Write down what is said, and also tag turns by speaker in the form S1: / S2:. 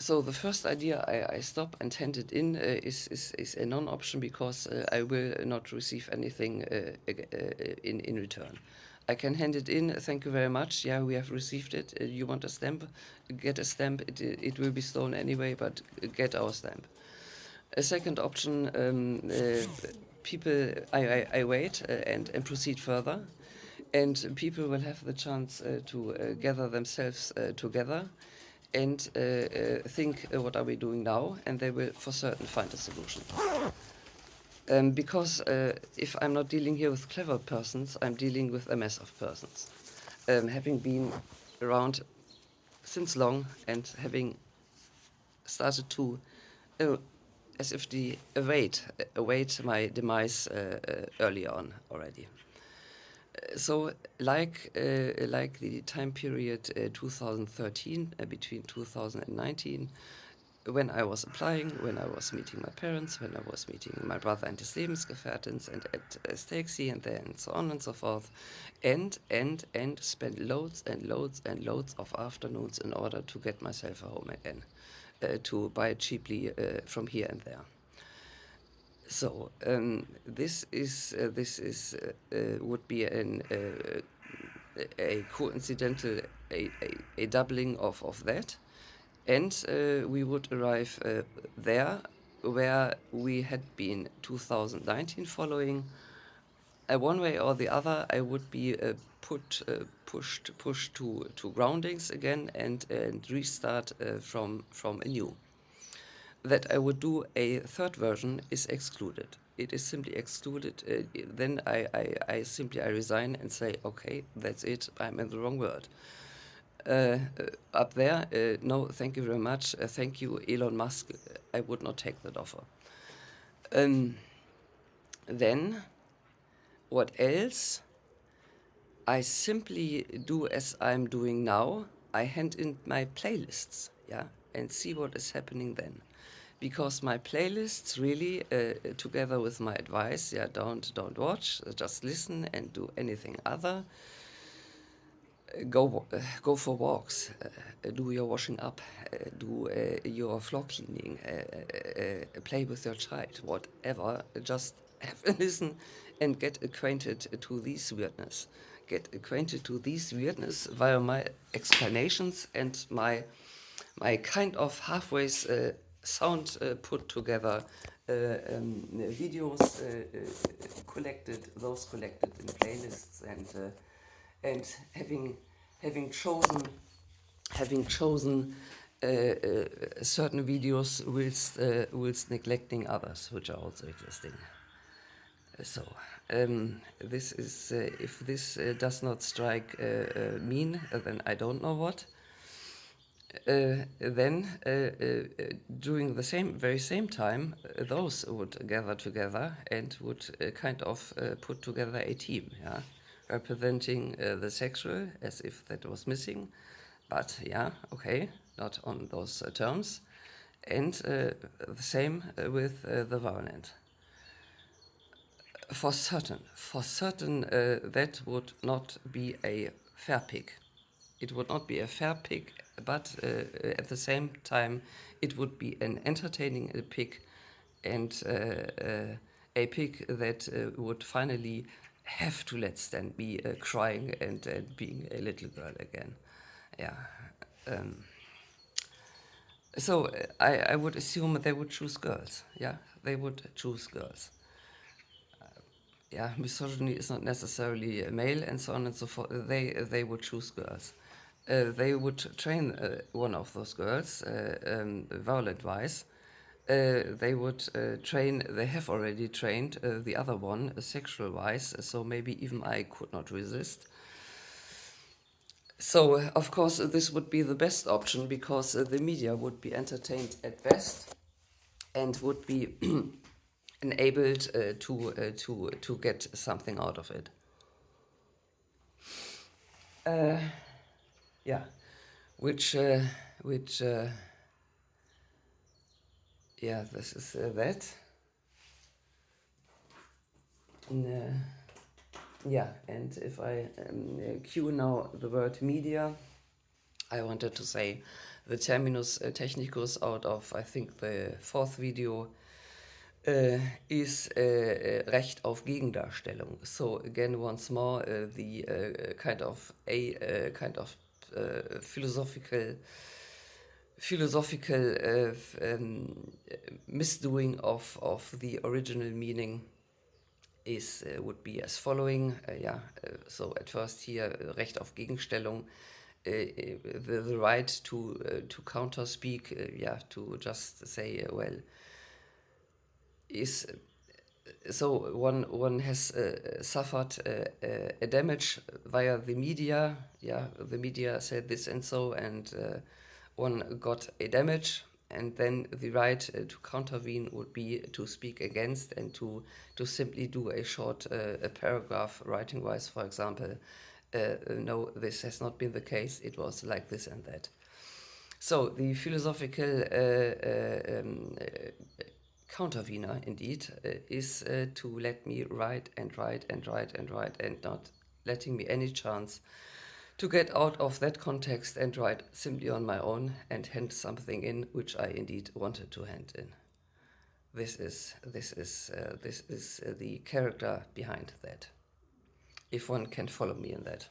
S1: So the first idea I stop and hand it in is a non-option because I will not receive anything in return. I can hand it in. Thank you very much. Yeah, we have received it. You want a stamp? Get a stamp. It will be stolen anyway, but get our stamp. A second option, people, I wait and proceed further, and people will have the chance to gather themselves together and think, what are we doing now? And they will for certain find a solution. Because if I'm not dealing here with clever persons, I'm dealing with a mess of persons. Having been around since long and having started to as if the await my demise early on already. So, like the time period 2013 between 2019, when I was applying, when I was meeting my parents, when I was meeting my brother and his Lebensgefährtins and at Stakesy and then and so on and so forth, and spent loads and loads and loads of afternoons in order to get myself a home again, to buy it cheaply from here and there. So this would be a coincidental a doubling of that, and we would arrive there where we had been 2019 following. One way or the other, I would be pushed to groundings again and restart from anew. That I would do a third version is excluded. It is simply excluded. Then I simply resign and say, okay, that's it. I'm in the wrong world. Up there, no, thank you very much. Thank you, Elon Musk. I would not take that offer. Then, what else? I simply do as I'm doing now. I hand in my playlists, yeah, and see what is happening then. Because my playlists really, together with my advice, yeah, don't watch, just listen and do anything other. Go for walks, do your washing up, do your floor cleaning, play with your child, whatever. Just have a listen and get acquainted to these weirdness. Get acquainted to these weirdness via my explanations and my kind of halfway sound put together videos collected in playlists and having chosen certain videos whilst neglecting others which are also existing. So this is if this does not strike mean, then I don't know what. Then during the very same time, those would gather together and would kind of put together a team, yeah, representing the sexual as if that was missing, but yeah, okay, not on those terms, and the same with the violent. For certain, that would not be a fair pick. It would not be a fair pick, but at the same time, it would be an entertaining pick and a pick that would finally have to let Stan be crying and being a little girl again. Yeah. So I would assume they would choose girls. Yeah, they would choose girls. Yeah, misogyny is not necessarily male and so on and so forth. They would choose girls. They would train one of those girls, violent-wise. They would train, they have already trained the other one, sexual-wise, so maybe even I could not resist. So, of course, this would be the best option because the media would be entertained at best and would be enabled to get something out of it. Yeah, which yeah, this is that. Yeah, and if I cue now the word media, I wanted to say the terminus technicus out of, I think, the fourth video is Recht auf Gegendarstellung. So again, once more, the kind of philosophical misdoing of the original meaning is would be as following. So at first here, Recht auf Gegenstellung, the right to counter speak, to just say, well, is so one has suffered a damage via the media. Yeah, the media said this and so, and one got a damage, and then the right to countervene would be to speak against and to simply do a short a paragraph writing wise, for example. No, this has not been the case. It was like this and that. So the philosophical countervener, indeed, is to let me write and write and write and write and not letting me any chance to get out of that context and write simply on my own and hand something in which I indeed wanted to hand in. This is the character behind that, if one can follow me in that.